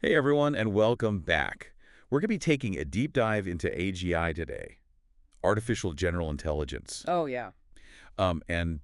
Hey everyone, and welcome back. We're going to be taking a deep dive into AGI today, artificial general intelligence, Oh, yeah. and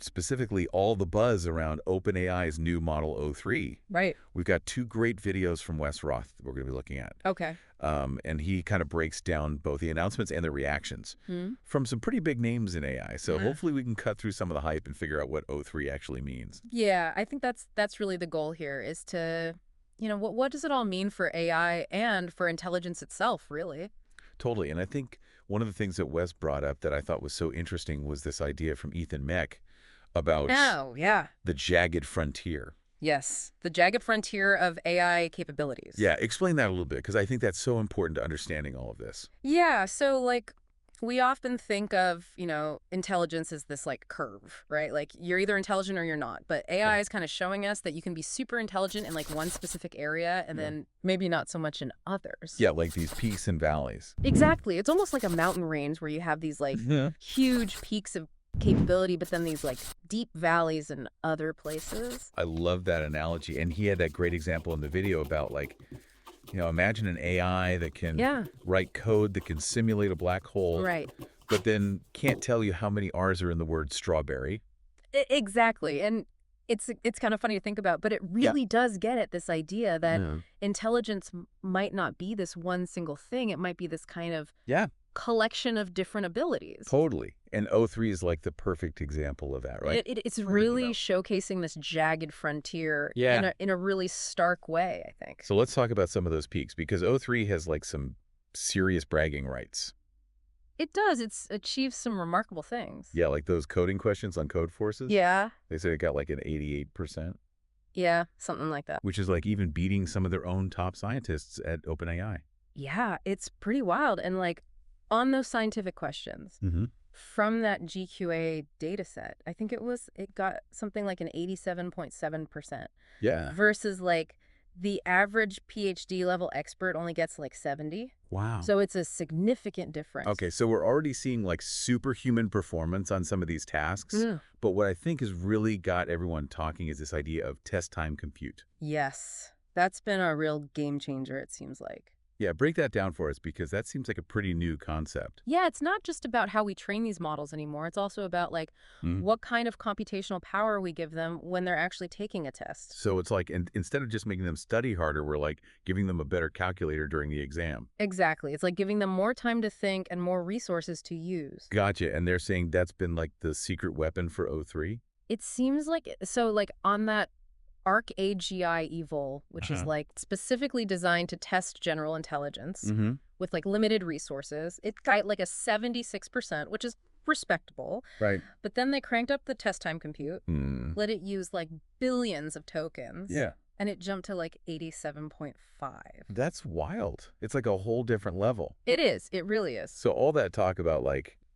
specifically all the buzz around OpenAI's new Model O3. Right. We've got two great videos from Wes Roth that we're going to be looking at, Okay. and he kind of breaks down both the announcements and the reactions from some pretty big names in AI. So hopefully we can cut through some of the hype and figure out what O3 actually means. Yeah, I think that's really the goal here is to, what does it all mean for AI and for intelligence itself, really? Totally, and I think one of the things that Wes brought up that I thought was so interesting was this idea from Ethan Mech about Oh, yeah. the jagged frontier. Yes, the jagged frontier of AI capabilities. Yeah, explain that a little bit, because I think that's so important to understanding all of this. Yeah, so we often think of, intelligence as this curve, right? Like you're either intelligent or you're not. But AI is kind of showing us that you can be super intelligent in one specific area and then maybe not so much in others. Yeah, like these peaks and valleys. Exactly. It's almost like a mountain range where you have these huge peaks of capability, but then these deep valleys in other places. I love that analogy. And he had that great example in the video about imagine an AI that can write code that can simulate a black hole, Right. but then can't tell you how many R's are in the word strawberry. Exactly. And it's kind of funny to think about, but it really does get at this idea that intelligence might not be this one single thing. It might be this kind of collection of different abilities. Totally. And O3 is like the perfect example of that, right? It's really showcasing this jagged frontier in a really stark way, I think. So let's talk about some of those peaks, because O3 has some serious bragging rights. It does. It's achieved some remarkable things. Yeah, like those coding questions on Code Forces. Yeah. They say it got an 88%. Yeah, something like that. Which is even beating some of their own top scientists at OpenAI. Yeah, it's pretty wild. And on those scientific questions, from that GQA data set, I think it got something like an 87.7%. Yeah. Versus the average PhD level expert only gets 70. Wow. So it's a significant difference. Okay, so we're already seeing superhuman performance on some of these tasks. But what I think has really got everyone talking is this idea of test time compute. Yes. That's been a real game changer, it seems like. Yeah, break that down for us, because that seems like a pretty new concept. Yeah, it's not just about how we train these models anymore. It's also about what kind of computational power we give them when they're actually taking a test. So it's instead of just making them study harder, we're giving them a better calculator during the exam. Exactly. It's giving them more time to think and more resources to use. Gotcha. And they're saying that's been the secret weapon for O3? It seems on that ARC AGI evil, which is specifically designed to test general intelligence with limited resources. It got a 76%, which is respectable. Right. But then they cranked up the test time compute, let it use billions of tokens. Yeah. And it jumped to 87.5. That's wild. It's a whole different level. It is. It really is. So all that talk about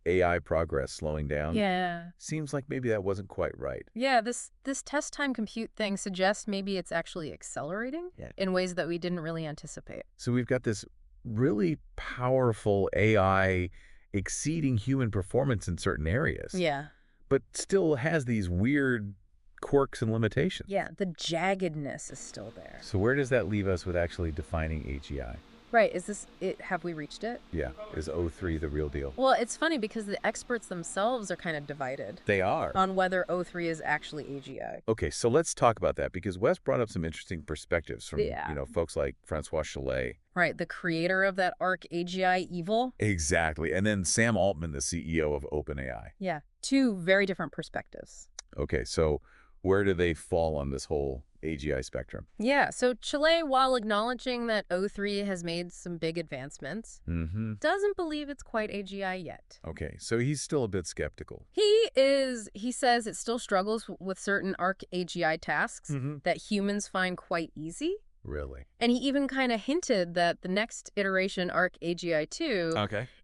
AI progress slowing down. Yeah. Seems like maybe that wasn't quite right. Yeah, this test time compute thing suggests maybe it's actually accelerating in ways that we didn't really anticipate. So we've got this really powerful AI exceeding human performance in certain areas. Yeah. But still has these weird quirks and limitations. Yeah, the jaggedness is still there. So where does that leave us with actually defining AGI? Right. Is this it? Have we reached it? Yeah. Is O3 the real deal? Well, it's funny because the experts themselves are kind of divided. They are. On whether O3 is actually AGI. Okay, so let's talk about that, because Wes brought up some interesting perspectives from, folks like Francois Chalet. Right, the creator of that ARC AGI evil. Exactly. And then Sam Altman, the CEO of OpenAI. Yeah, two very different perspectives. Okay, so where do they fall on this whole AGI spectrum? Yeah, so Chalet, while acknowledging that O3 has made some big advancements, doesn't believe it's quite AGI yet. Okay, so he's still a bit skeptical. He says it still struggles with certain ARC AGI tasks that humans find quite easy. Really? And he even kind of hinted that the next iteration, ARC AGI 2,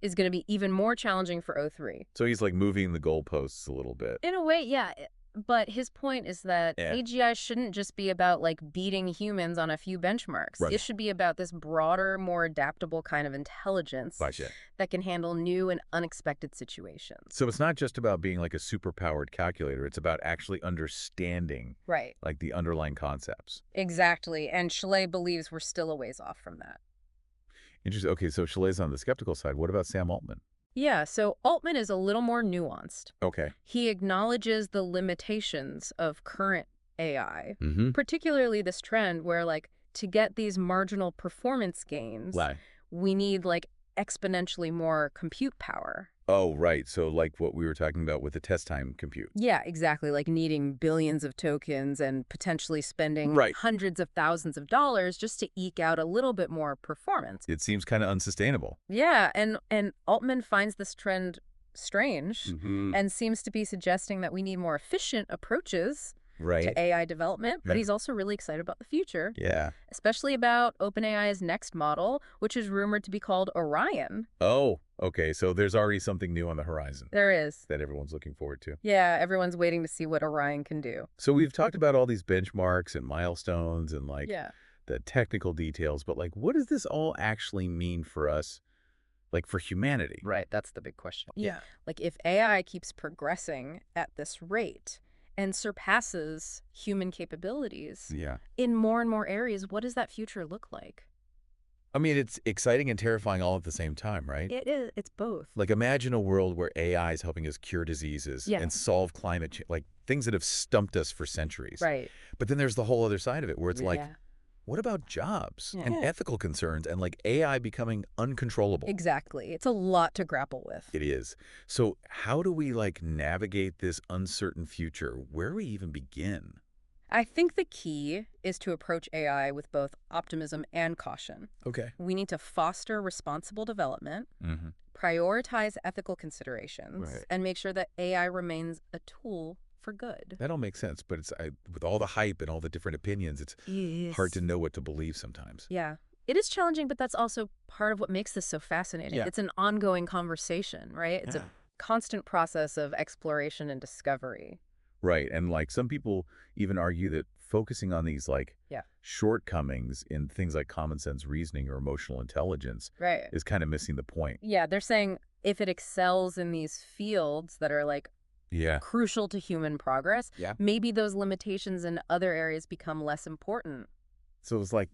is going to be even more challenging for O3. So he's moving the goalposts a little bit. In a way, yeah. But his point is that Yeah. AGI shouldn't just be about like beating humans on a few benchmarks. Right. It should be about this broader, more adaptable kind of intelligence Gotcha. that can handle new and unexpected situations. So it's not just about being like a superpowered calculator. It's about actually understanding Right. like the underlying concepts. Exactly. And Chalet believes we're still a ways off from that. Interesting. Okay, so Chalet's on the skeptical side. What about Sam Altman? Yeah, so Altman is a little more nuanced. Okay. He acknowledges the limitations of current AI, Mm-hmm. particularly this trend where, like, to get these marginal performance gains, Why? we need, like, exponentially more compute power. Oh, right. So like what we were talking about with the test time compute. Yeah, exactly, like needing billions of tokens and potentially spending Right. hundreds of thousands of dollars just to eke out a little bit more performance. It seems kind of unsustainable. Yeah, and Altman finds this trend strange Mm-hmm. and seems to be suggesting that we need more efficient approaches Right. to AI development, but Yeah. he's also really excited about the future, Yeah. especially about OpenAI's next model, which is rumored to be called Orion. Oh, okay. So there's already something new on the horizon There is. that everyone's looking forward to. Yeah, everyone's waiting to see what Orion can do. So we've talked about all these benchmarks and milestones and like Yeah. the technical details, but like what does this all actually mean for us, like for humanity? Right, that's the big question. Yeah. Like if AI keeps progressing at this rate and surpasses human capabilities Yeah. in more and more areas, what does that future look like? I mean, it's exciting and terrifying all at the same time, right? It is. It's both. Like imagine a world where AI is helping us cure diseases Yeah. and solve climate change, like things that have stumped us for centuries. Right. But then there's the whole other side of it where it's like, Yeah. what about jobs and Yeah. ethical concerns and like AI becoming uncontrollable? Exactly. It's a lot to grapple with. It is. So how do we like navigate this uncertain future? Where do we even begin? I think the key is to approach AI with both optimism and caution. Okay. We need to foster responsible development, Mm-hmm. prioritize ethical considerations, Right. and make sure that AI remains a tool for good. That all makes sense, but with all the hype and all the different opinions, it's hard to know what to believe sometimes. Yeah. It is challenging, but that's also part of what makes this so fascinating. Yeah. It's an ongoing conversation, right? It's a constant process of exploration and discovery. Right. And like some people even argue that focusing on these like Yeah. shortcomings in things like common sense reasoning or emotional intelligence Right. is kind of missing the point. Yeah, they're saying if it excels in these fields that are like Yeah. crucial to human progress, Yeah. maybe those limitations in other areas become less important. So it's like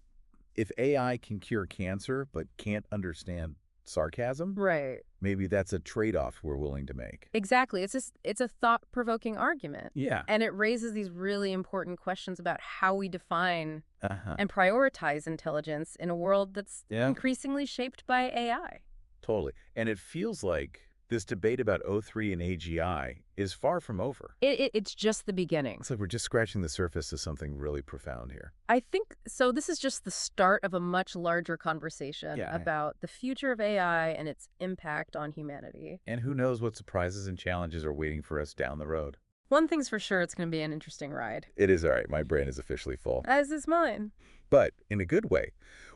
if AI can cure cancer but can't understand sarcasm, Right. maybe that's a trade-off we're willing to make. Exactly. It's a thought-provoking argument. Yeah. And it raises these really important questions about how we define Uh-huh. and prioritize intelligence in a world that's Yeah. increasingly shaped by AI. Totally. And it feels like this debate about O3 and AGI is far from over. It's just the beginning. It's like we're just scratching the surface of something really profound here. I think so. This is just the start of a much larger conversation Yeah. about the future of AI and its impact on humanity. And who knows what surprises and challenges are waiting for us down the road. One thing's for sure, it's going to be an interesting ride. It is all right. My brain is officially full. As is mine. But in a good way.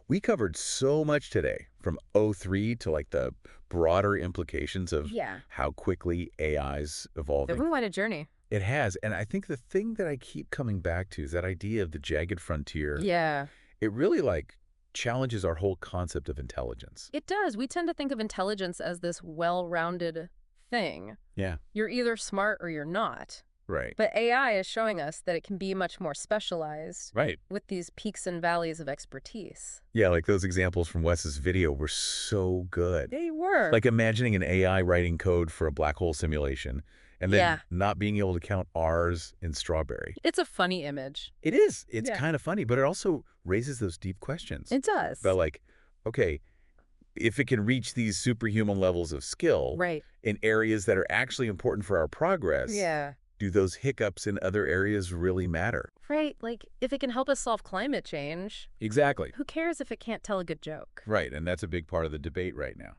We covered so much today, from O3 to like the broader implications of Yeah. how quickly AI's It's evolving. been quite a journey. It has. And I think the thing that I keep coming back to is that idea of the jagged frontier. Yeah. It really like challenges our whole concept of intelligence. It does. We tend to think of intelligence as this well-rounded thing. Yeah. You're either smart or you're not. Right. But AI is showing us that it can be much more specialized Right. with these peaks and valleys of expertise. Yeah, like those examples from Wes's video were so good. They were. Like imagining an AI writing code for a black hole simulation and then Yeah. not being able to count R's in strawberry. It's a funny image. It is. It's Yeah. kind of funny, but it also raises those deep questions. It does. About like, okay, if it can reach these superhuman levels of skill Right. in areas that are actually important for our progress, Yeah. do those hiccups in other areas really matter? Right. Like, if it can help us solve climate change, Exactly. who cares if it can't tell a good joke? Right, and that's a big part of the debate right now.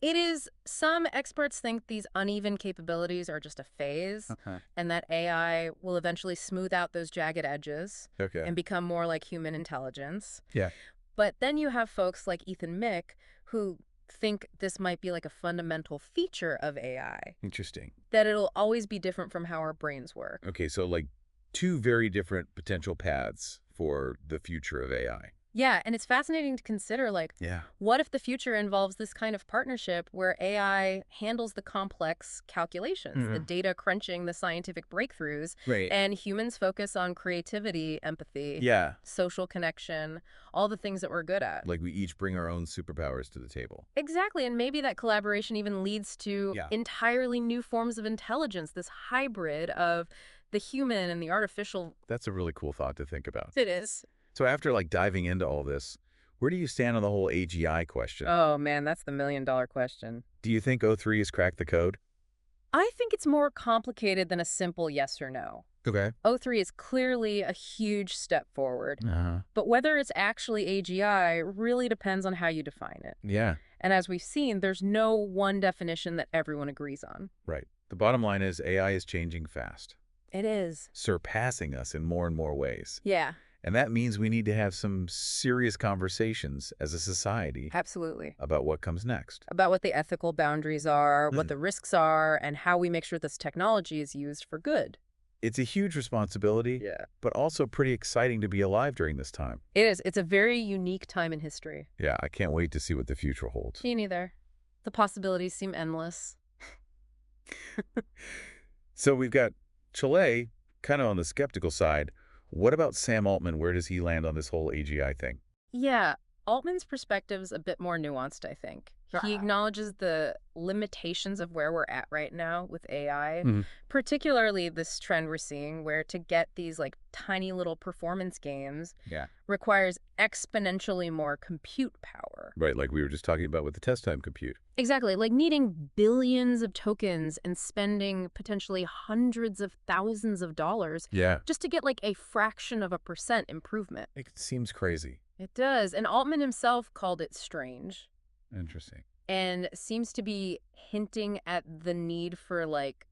It is. Some experts think these uneven capabilities are just a phase and that AI will eventually smooth out those jagged edges Okay. and become more like human intelligence. Yeah. But then you have folks like Ethan Mick who think this might be like a fundamental feature of AI, Interesting. that it'll always be different from how our brains work. Okay, so like two very different potential paths for the future of AI. Yeah, and it's fascinating to consider, like, Yeah. what if the future involves this kind of partnership where AI handles the complex calculations, the data crunching, the scientific breakthroughs, Right. and humans focus on creativity, empathy, Yeah. social connection, all the things that we're good at. Like we each bring our own superpowers to the table. Exactly, and maybe that collaboration even leads to Yeah. entirely new forms of intelligence, this hybrid of the human and the artificial. That's a really cool thought to think about. It is. So after like diving into all this, where do you stand on the whole AGI question? Oh man, that's the million-dollar question. Do you think O3 has cracked the code? I think it's more complicated than a simple yes or no. Okay. O3 is clearly a huge step forward, Uh-huh. but whether it's actually AGI really depends on how you define it. Yeah. And as we've seen, there's no one definition that everyone agrees on. Right. The bottom line is AI is changing fast, It is. surpassing us in more and more ways. Yeah, And that means we need to have some serious conversations as a society absolutely. about what comes next. About what the ethical boundaries are, what Mm. the risks are, and how we make sure this technology is used for good. It's a huge responsibility, Yeah. but also pretty exciting to be alive during this time. It is. It's a very unique time in history. Yeah, I can't wait to see what the future holds. Me neither. The possibilities seem endless. So we've got Chile kind of on the skeptical side. What about Sam Altman? Where does he land on this whole AGI thing? Yeah, Altman's perspective's a bit more nuanced, I think. He acknowledges the limitations of where we're at right now with AI, Mhm. particularly this trend we're seeing where to get these like tiny little performance gains Yeah. requires exponentially more compute power. Right, like we were just talking about with the test time compute. Exactly, like needing billions of tokens and spending potentially hundreds of thousands of dollars Yeah. just to get like a fraction of a percent improvement. It seems crazy. It does, and Altman himself called it strange. Interesting. And seems to be hinting at the need for like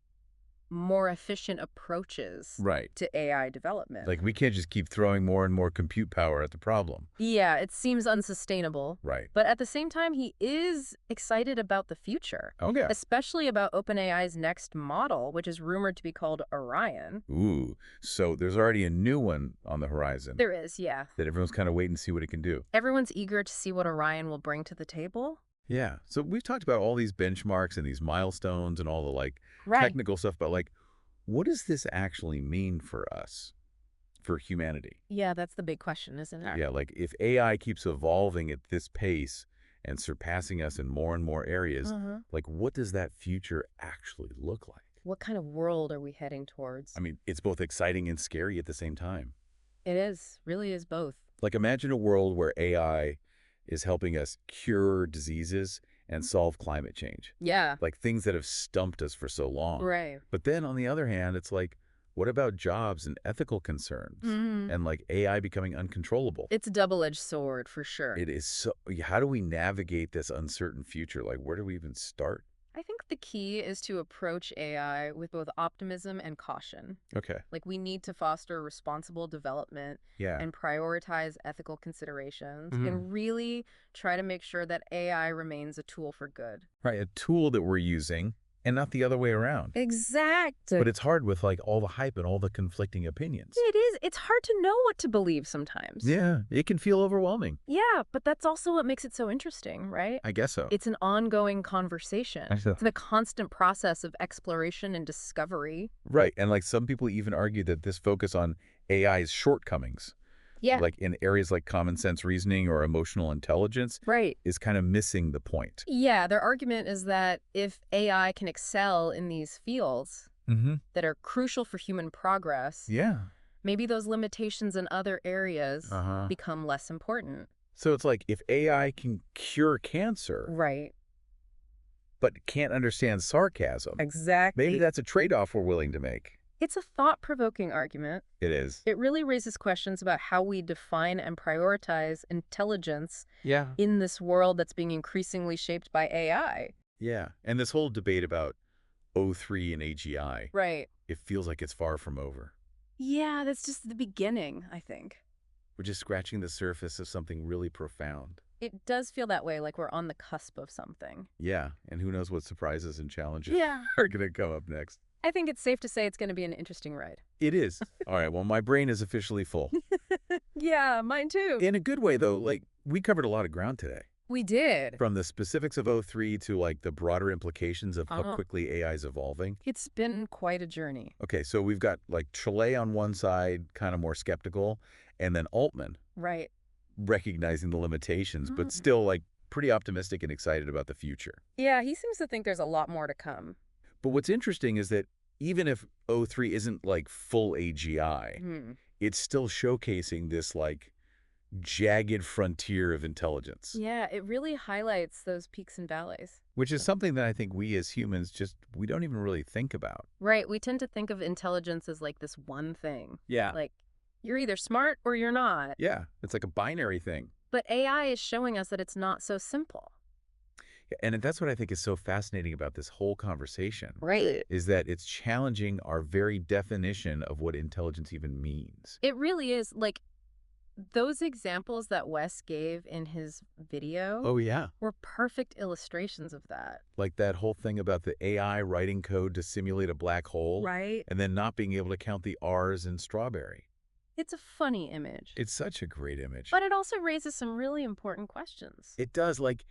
more efficient approaches Right. to AI development. Like we can't just keep throwing more and more compute power at the problem. Yeah, it seems unsustainable. Right. But at the same time, he is excited about the future, Okay. especially about OpenAI's next model, which is rumored to be called Orion. Ooh, so there's already a new one on the horizon There is, yeah. that everyone's kind of waiting to see what it can do. Everyone's eager to see what Orion will bring to the table. Yeah. So we've talked about all these benchmarks and these milestones and all the like Right. technical stuff, but like, what does this actually mean for us, for humanity? Yeah, that's the big question, isn't it? Yeah, like if AI keeps evolving at this pace and surpassing us in more and more areas, like what does that future actually look like? What kind of world are we heading towards? I mean, it's both exciting and scary at the same time. It is, really is both. Like imagine a world where AI is helping us cure diseases and solve climate change, Yeah. like things that have stumped us for so long. Right. But then on the other hand, it's like, what about jobs and ethical concerns and like AI becoming uncontrollable? It's a double-edged sword for sure. It is so, how do we navigate this uncertain future? Like, where do we even start? I think the key is to approach AI with both optimism and caution. Okay. Like we need to foster responsible development Yeah. and prioritize ethical considerations and really try to make sure that AI remains a tool for good. Right. A tool that we're using and not the other way around. Exactly. But it's hard with like all the hype and all the conflicting opinions. It is. It's hard to know what to believe sometimes. Yeah. It can feel overwhelming. Yeah, but that's also what makes it so interesting, right? I guess so. It's an ongoing conversation. It's the constant process of exploration and discovery. Right. And like some people even argue that this focus on AI's shortcomings, Yeah. like in areas like common sense reasoning or emotional intelligence, Right. is kind of missing the point. Yeah, their argument is that if AI can excel in these fields that are crucial for human progress, Yeah. maybe those limitations in other areas become less important. So it's like if AI can cure cancer, Right. but can't understand sarcasm, Exactly. maybe that's a trade-off we're willing to make. It's a thought-provoking argument. It is. It really raises questions about how we define and prioritize intelligence Yeah. in this world that's being increasingly shaped by AI. Yeah. And this whole debate about O3 and AGI, Right. it feels like it's far from over. Yeah, that's just the beginning, I think. We're just scratching the surface of something really profound. It does feel that way, like we're on the cusp of something. Yeah, and who knows what surprises and challenges Yeah. are going to come up next. I think it's safe to say it's going to be an interesting ride. It is. All right, well, my brain is officially full. Yeah, mine too. In a good way, though, like, we covered a lot of ground today. We did. From the specifics of O3 to, like, the broader implications of how Uh-huh. quickly AI is evolving. It's been quite a journey. Okay, so we've got, like, Chalet on one side, kind of more skeptical, and then Altman Right. recognizing the limitations, but Mm. still, like, pretty optimistic and excited about the future. Yeah, he seems to think there's a lot more to come. But what's interesting is that even if O3 isn't, like, full AGI, it's still showcasing this, like, jagged frontier of intelligence. Yeah, it really highlights those peaks and valleys. Which is something that I think we as humans we don't even really think about. Right. We tend to think of intelligence as like this one thing. Yeah. Like, you're either smart or you're not. Yeah, it's like a binary thing. But AI is showing us that it's not so simple. And that's what I think is so fascinating about this whole conversation. Right. Is that it's challenging our very definition of what intelligence even means. It really is. Like, those examples that Wes gave in his video Oh, yeah. were perfect illustrations of that. Like that whole thing about the AI writing code to simulate a black hole. Right. And then not being able to count the R's in strawberry. It's a funny image. It's such a great image. But it also raises some really important questions. It does. Like,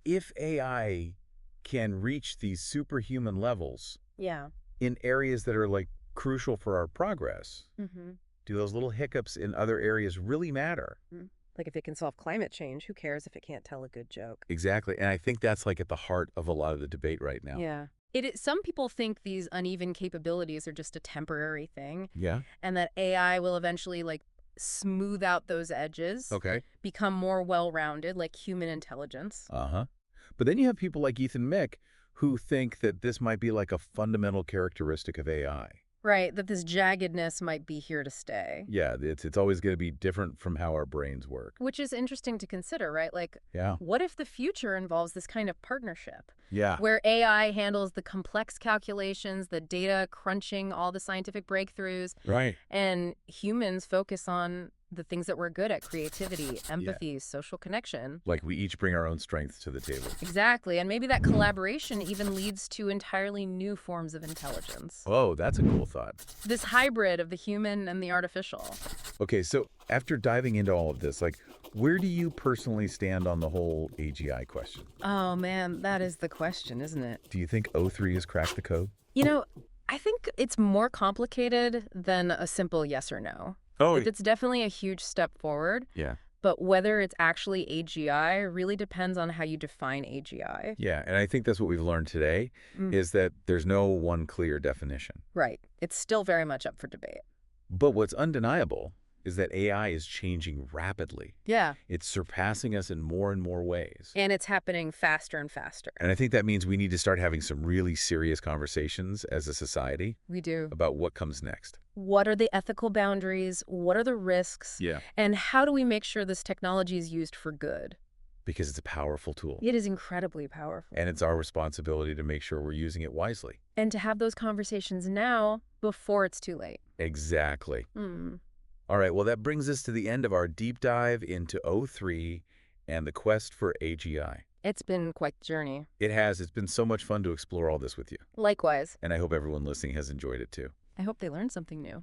if AI can reach these superhuman levels Yeah. in areas that are, like, crucial for our progress, Mm-hmm. do those little hiccups in other areas really matter? Like, if it can solve climate change, who cares if it can't tell a good joke? Exactly. And I think that's, like, at the heart of a lot of the debate right now. Yeah. Some people think these uneven capabilities are just a temporary thing, Yeah? and that AI will eventually, like, smooth out those edges, Okay. become more well-rounded, like human intelligence. Uh-huh. But then you have people like Ethan Mick who think that this might be like a fundamental characteristic of AI. Right, that this jaggedness might be here to stay. Yeah, it's always going to be different from how our brains work. Which is interesting to consider, right? Like, Yeah. what if the future involves this kind of partnership? Yeah. Where AI handles the complex calculations, the data crunching, all the scientific breakthroughs, Right. and humans focus on the things that we're good at: creativity, empathy, social connection. Like we each bring our own strengths to the table. Exactly. And maybe that collaboration even leads to entirely new forms of intelligence. Oh, that's a cool thought. This hybrid of the human and the artificial. Okay, so after diving into all of this, like, where do you personally stand on the whole AGI question? Oh, man, that is the question, isn't it? Do you think O3 has cracked the code? You know, I think it's more complicated than a simple yes or no. Oh, Like, it's definitely a huge step forward, yeah. but whether it's actually AGI really depends on how you define AGI. Yeah, and I think that's what we've learned today, is that there's no one clear definition. Right. It's still very much up for debate. But what's undeniable is that AI is changing rapidly. Yeah. It's surpassing us in more and more ways. And it's happening faster and faster. And I think that means we need to start having some really serious conversations as a society We do. about what comes next. What are the ethical boundaries? What are the risks? Yeah. And how do we make sure this technology is used for good? Because it's a powerful tool. It is incredibly powerful. And it's our responsibility to make sure we're using it wisely. And to have those conversations now before it's too late. Exactly. Hmm. All right, well, that brings us to the end of our deep dive into O3 and the quest for AGI. It's been quite the journey. It has. It's been so much fun to explore all this with you. Likewise. And I hope everyone listening has enjoyed it too. I hope they learned something new.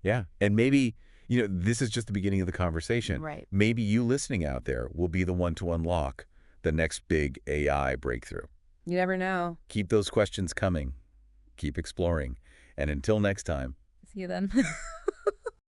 Yeah. And maybe, this is just the beginning of the conversation. Right. Maybe you listening out there will be the one to unlock the next big AI breakthrough. You never know. Keep those questions coming. Keep exploring. And until next time. See you then.